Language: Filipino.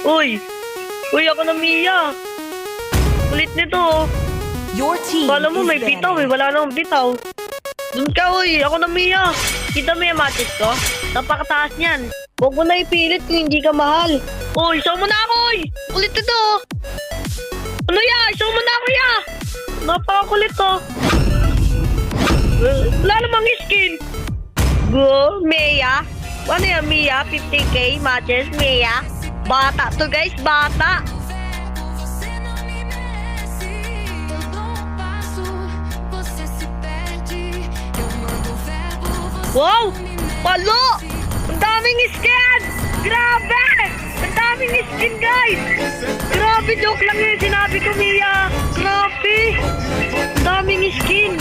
Uy! Uy, ako na Mia! Kulit nito, oh. Your team Kala mo may is bitaw, ready. wala nang bitaw. Dun ka, uy! Ako na Mia! Kita mo yung matches ko? Napakataas niyan. Huwag mo na ipilit kung hindi ka mahal. Uy, show mo na ako, uy! Kulit nito, oh. Ano ya? Show mo na ako, ya! Napakakulit, oh. Wala namang skin. Go, Mia. Ano yan, Mia? 50k matches, Mia. Bata to, guys, bata. Wow! Palo! Ang daming skin! Grabe! Ang daming skin, guys! Grabe, joke lang yun. Sinabi ko, Mia. Grabe! Ang daming skin.